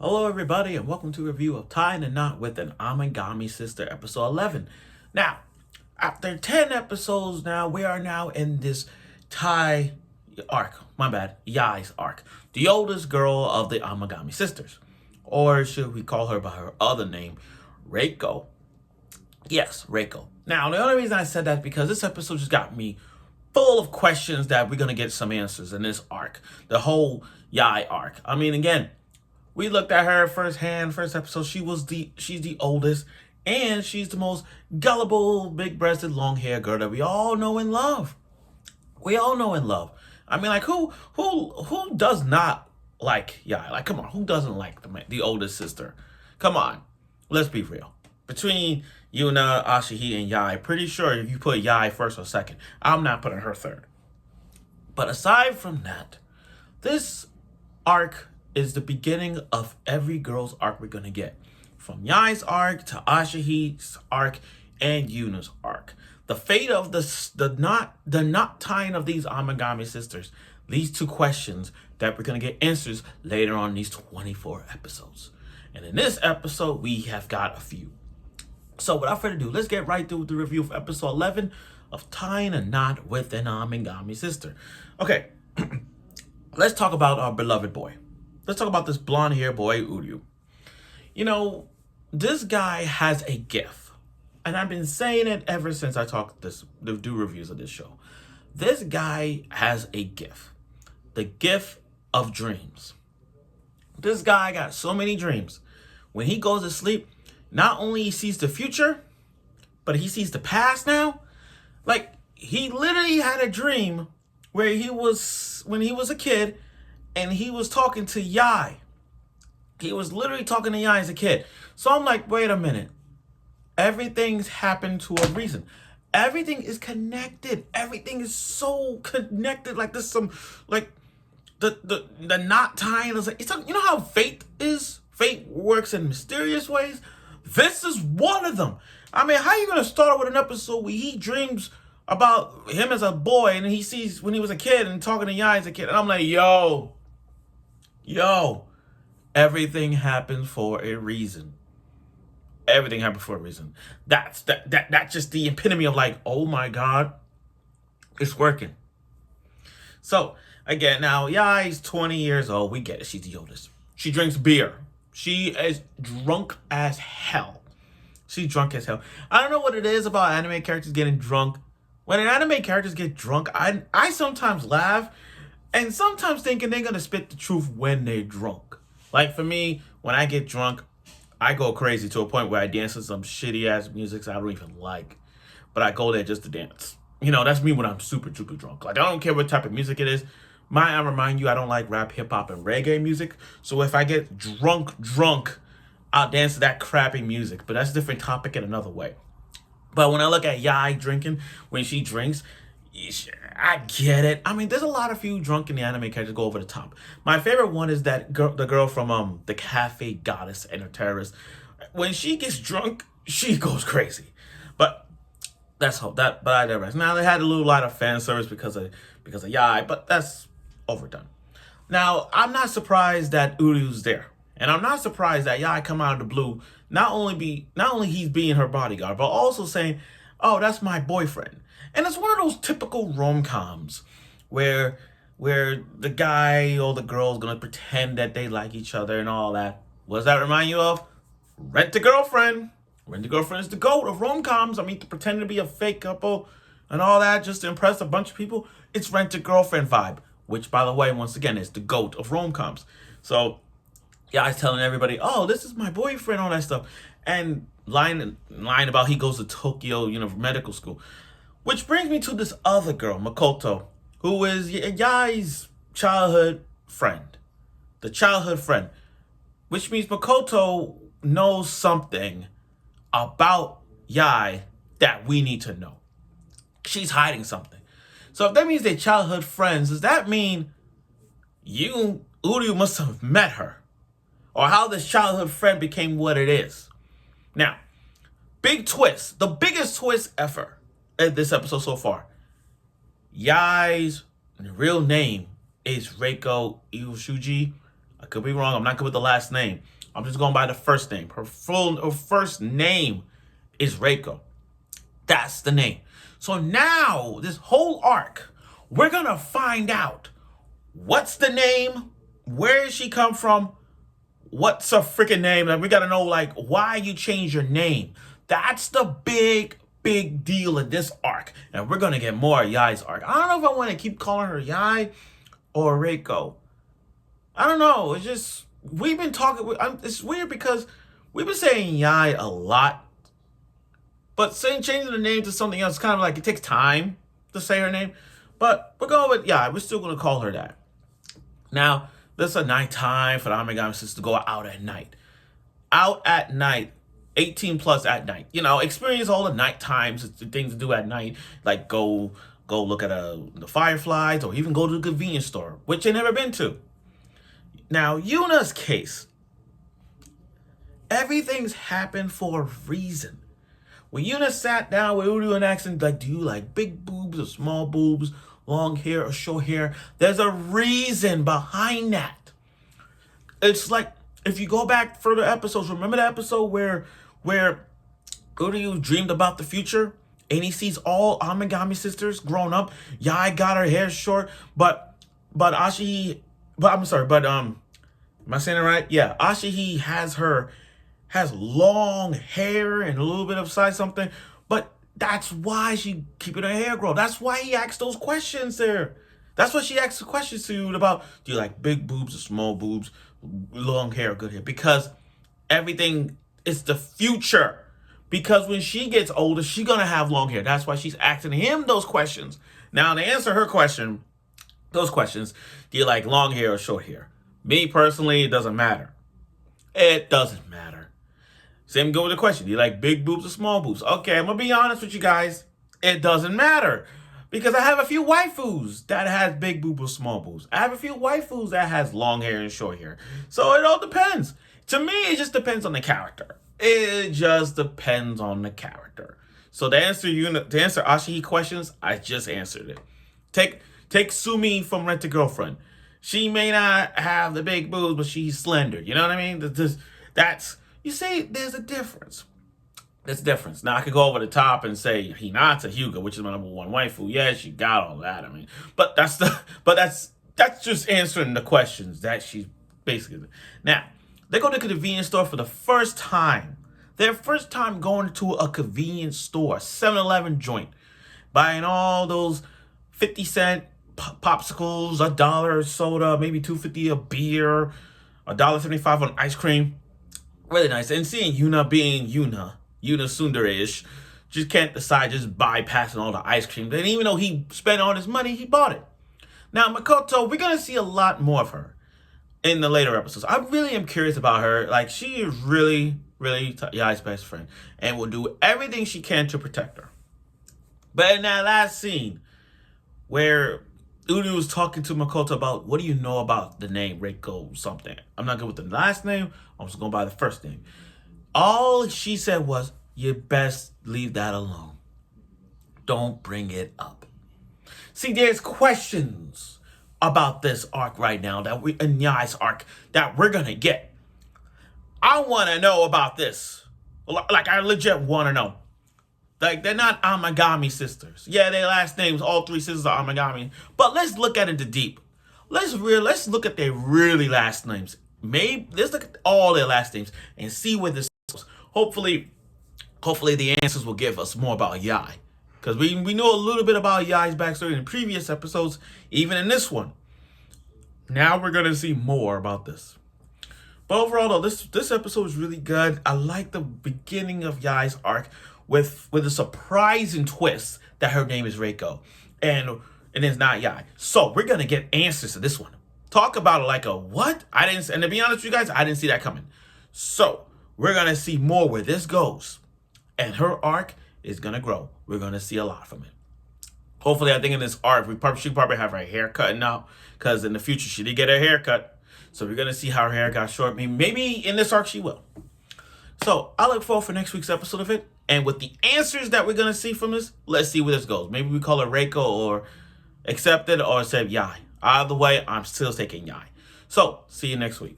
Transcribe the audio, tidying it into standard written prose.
Hello, everybody, and welcome to a review of Tying a Knot with an Amagami Sister, episode 11. Now, after 10 episodes now, we are now in this Yai's arc. The oldest girl of the Amagami sisters. Or should we call her by her other name, Reiko? Yes, Reiko. Now, the only reason I said that is because this episode just got me full of questions that we're going to get some answers in this arc. The whole Yai arc. I mean, again, we looked at her first episode. She's the oldest, and she's the most gullible, big-breasted, long-haired girl that we all know and love. We all know and love. I mean, like who does not like Yai? Like, come on, who doesn't like the oldest sister? Come on, let's be real. Between Yuna, Ashihi, and Yai, pretty sure if you put Yai first or second, I'm not putting her third. But aside from that, this arc is the beginning of every girl's arc we're going to get. From Yai's arc to Ashihi's arc and Yuna's arc. The fate of the knot tying of these Amagami sisters leads to questions that we're going to get answers later on in these 24 episodes. And in this episode, we have got a few. So without further ado, let's get right through the review of episode 11 of Tying a Knot with an Amagami Sister. Okay, let's talk about our beloved boy. Let's talk about this blonde-haired boy, Uryu. You know, this guy has a gift. And I've been saying it ever since I do reviews of this show. This guy has a gift. The gift of dreams. This guy got so many dreams. When he goes to sleep, not only he sees the future, but he sees the past now. Like, he literally had a dream where when he was a kid, and he was talking to Yai. He was literally talking to Yai as a kid. So I'm like, wait a minute. Everything's happened to a reason. Everything is connected. Everything is so connected. Like this, the knot tying. You know how fate is? Fate works in mysterious ways. This is one of them. I mean, how are you gonna start with an episode where he dreams about him as a boy and he sees when he was a kid and talking to Yai as a kid? And I'm like, yo, everything happens for a reason. Everything happens for a reason. That's just the epitome of like, oh my God, it's working. So again, now Yai's 20 years old. We get it. She's the oldest. She drinks beer. She is drunk as hell. She's drunk as hell. I don't know what it is about anime characters getting drunk. When an anime characters get drunk, I sometimes laugh and sometimes thinking they're going to spit the truth when they're drunk. Like for me, when I get drunk, I go crazy to a point where I dance to some shitty ass music I don't even like. But I go there just to dance. You know, that's me when I'm super drunk. Like, I don't care what type of music it is. I remind you, I don't like rap, hip hop, and reggae music. So if I get drunk, I'll dance to that crappy music. But that's a different topic in another way. But when I look at Yai drinking, when she drinks, I get it. I mean, there's a lot of few drunk in the anime characters go over the top. My favorite one is that girl, the girl from the Cafe Goddess and her terrorist. When she gets drunk, she goes crazy. But but I digress. Now they had a little light of fan service because of Yai, but that's overdone. Now I'm not surprised that Uryu's there, and I'm not surprised that Yai come out of the blue. Not only he's being her bodyguard, but also saying, "Oh, that's my boyfriend." And it's one of those typical rom-coms where the guy or the girl is gonna pretend that they like each other and all that. What does that remind you of? Rent a Girlfriend. Rent a Girlfriend is the GOAT of rom-coms. I mean, to pretend to be a fake couple and all that just to impress a bunch of people. It's Rent a Girlfriend vibe, which, by the way, once again, is the GOAT of rom-coms. So, yeah, I was telling everybody, oh, this is my boyfriend, all that stuff. And lying about he goes to Tokyo, medical school. Which brings me to this other girl, Makoto, who is Yai's childhood friend. The childhood friend. Which means Makoto knows something about Yai that we need to know. She's hiding something. So if that means they're childhood friends, does that mean Uryu must have met her? Or how this childhood friend became what it is? Now, big twist. The biggest twist ever in this episode so far. Yai's real name is Reiko Iwashuji. I could be wrong. I'm not good with the last name. I'm just going by the first name. Her first name is Reiko. That's the name. So now, this whole arc, we're going to find out what's the name, where did she come from, what's her freaking name. Like, we got to know, like, why you changed your name. That's the big deal in this arc. And we're going to get more of Yai's arc. I don't know if I want to keep calling her Yai or Reiko. I don't know. It's just, we've been talking, it's weird because we've been saying Yai a lot. But changing the name to something else, kind of like it takes time to say her name. But we're going with Yai. We're still going to call her that. Now, this is a nighttime for the Amagami sisters to go out at night. Out at night. 18 plus at night. You know, experience all the night times, things to do at night. Like go look at the fireflies or even go to the convenience store, which they never been to. Now, Yuna's case. Everything's happened for a reason. When Yuna sat down with Uryu and asked him, like, do you like big boobs or small boobs, long hair or short hair? There's a reason behind that. It's like, if you go back further episodes, remember the episode where Uryu dreamed about the future and he sees all Amagami sisters grown up. Yai got her hair short, but Asahi, am I saying it right? Yeah, Asahi has long hair and a little bit of size something, but that's why she keeping her hair grow. That's why he asked those questions there. That's what she asked the questions to you about. Do you like big boobs or small boobs, long hair or good hair? Because everything is the future. Because when she gets older, she's going to have long hair. That's why she's asking him those questions. Now, to answer her question, those questions, do you like long hair or short hair? Me, personally, it doesn't matter. It doesn't matter. Same go with the question. Do you like big boobs or small boobs? Okay, I'm going to be honest with you guys. It doesn't matter. Because I have a few waifus that has big boobs or small boobs. I have a few waifus that has long hair and short hair. So it all depends. To me, it just depends on the character. It just depends on the character. So to answer Asahi questions, I just answered it. Take Sumi from Rent a Girlfriend. She may not have the big boobs, but she's slender. You know what I mean? That's you see, there's a difference. There's a difference. Now I could go over the top and say Hinata Hyuga, which is my number one waifu. Yeah, she got all that. I mean, but that's just answering the questions that she's basically. Now they go to the convenience store for the first time. Their first time going to a convenience store, 7-Eleven joint, buying all those 50-cent popsicles, $1 soda, maybe $2.50 a beer, $1.75 on ice cream. Really nice. And seeing Yuna being Yuna Tsundere-ish, just can't decide, just bypassing all the ice cream. And even though he spent all his money, he bought it. Now, Makoto, we're going to see a lot more of her in the later episodes. I really am curious about her. Like, she is really Yai's best friend and will do everything she can to protect her. But in that last scene where Uryu was talking to Makoto about, what do you know about the name Reiko something? I'm not good with the last name. I'm just going by the first name. All she said was, you best leave that alone. Don't bring it up. See, there's questions about this arc right now, in Yai's arc, that we're going to get. I want to know about this. Like, I legit want to know. Like, they're not Amagami sisters. Yeah, their last names, all three sisters are Amagami. But let's look at it deep. Let's look at their really last names. Let's look at all their last names and see where this goes. Hopefully the answers will give us more about Yai. Because we know a little bit about Yai's backstory in previous episodes, even in this one. Now we're going to see more about this. But overall, though, this episode is really good. I like the beginning of Yai's arc with a surprising twist that her name is Reiko. And it's not Yai. So we're going to get answers to this one. Talk about it like a what? And to be honest with you guys, I didn't see that coming. So we're going to see more where this goes. And her arc is going to grow. We're going to see a lot from it. Hopefully, I think in this arc, she probably have her hair cut now. Because in the future, she did get her hair cut. So we're going to see how her hair got short. Maybe in this arc, she will. So I look forward for next week's episode of it. And with the answers that we're going to see from this, let's see where this goes. Maybe we call her Reiko or accepted or said Yai. Either way, I'm still taking Yai. So, see you next week.